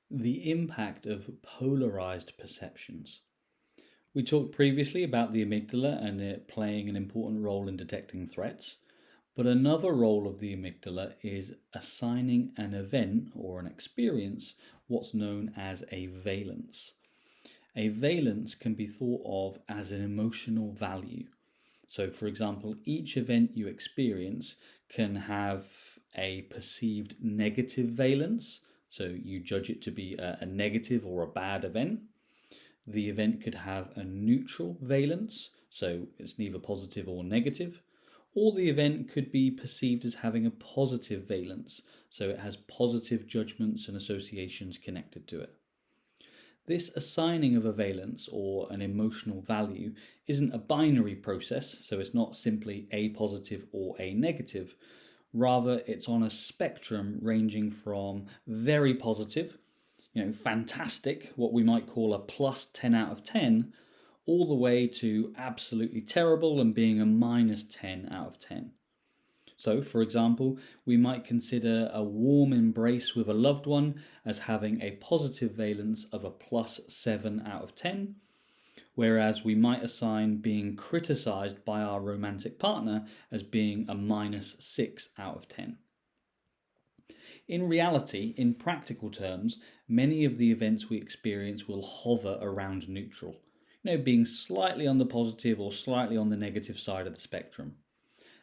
The impact of polarized perceptions. We talked previously about the amygdala and it playing an important role in detecting threats, but another role of the amygdala is assigning an event or an experience what's known as a valence. A valence can be thought of as an emotional value. So, for example, each event you experience can have a perceived negative valence. So, you judge it to be a negative or a bad event. The event could have a neutral valence, so it's neither positive or negative. Or the event could be perceived as having a positive valence, so it has positive judgments and associations connected to it. This assigning of a valence or an emotional value isn't a binary process, so it's not simply a positive or a negative. Rather, it's on a spectrum ranging from very positive, fantastic, what we might call a plus 10 out of 10, all the way to absolutely terrible and being a minus 10 out of 10. So, for example, we might consider a warm embrace with a loved one as having a positive valence of a plus 7 out of 10, whereas we might assign being criticized by our romantic partner as being a minus 6 out of 10. In reality, in practical terms, many of the events we experience will hover around neutral, being slightly on the positive or slightly on the negative side of the spectrum.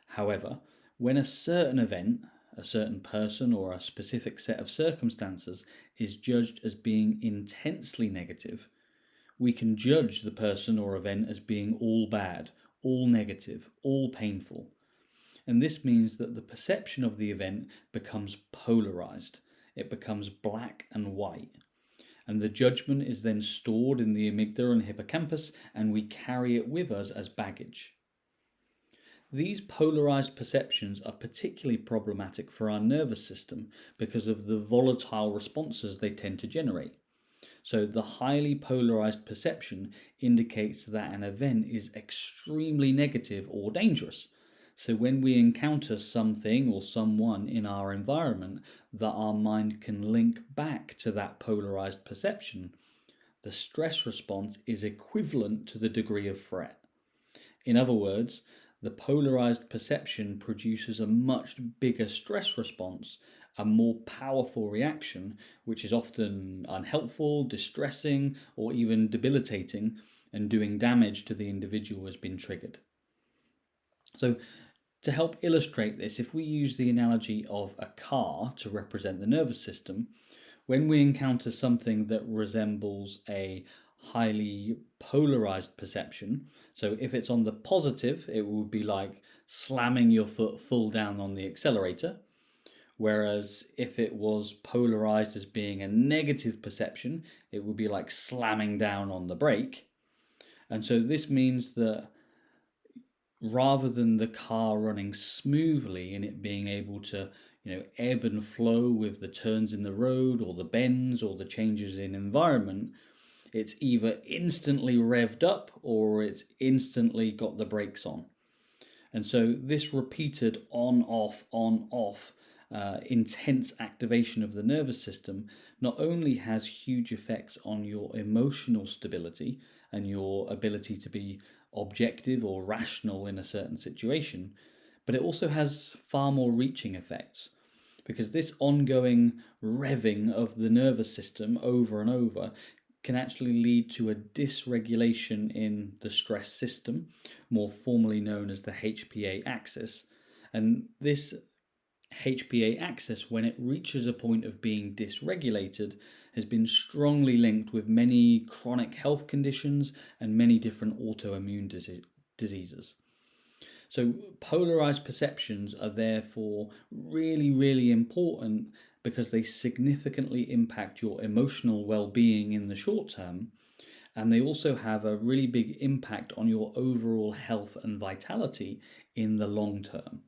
However, when a certain event, a certain person, or a specific set of circumstances is judged as being intensely negative, we can judge the person or event as being all bad, all negative, all painful. And this means that the perception of the event becomes polarized. It becomes black and white. And the judgment is then stored in the amygdala and hippocampus, and we carry it with us as baggage. These polarized perceptions are particularly problematic for our nervous system because of the volatile responses they tend to generate. So, the highly polarized perception indicates that an event is extremely negative or dangerous. So, when we encounter something or someone in our environment that our mind can link back to that polarized perception, the stress response is equivalent to the degree of threat. In other words, the polarized perception produces a much bigger stress response, a more powerful reaction, which is often unhelpful, distressing, or even debilitating, and doing damage to the individual who has been triggered. So, to help illustrate this, if we use the analogy of a car to represent the nervous system, when we encounter something that resembles a highly polarized perception, so if it's on the positive, it would be like slamming your foot full down on the accelerator. Whereas if it was polarized as being a negative perception, it would be like slamming down on the brake. And so this means that rather than the car running smoothly and it being able to ebb and flow with the turns in the road or the bends or the changes in environment, it's either instantly revved up or it's instantly got the brakes on. And so this repeated on off intense activation of the nervous system not only has huge effects on your emotional stability and your ability to be objective or rational in a certain situation, but it also has far more reaching effects, because this ongoing revving of the nervous system over and over can actually lead to a dysregulation in the stress system, more formally known as the HPA axis. And this HPA axis, when it reaches a point of being dysregulated, has been strongly linked with many chronic health conditions and many different autoimmune diseases. So polarized perceptions are therefore really, really important because they significantly impact your emotional well-being in the short term, and they also have a really big impact on your overall health and vitality in the long term.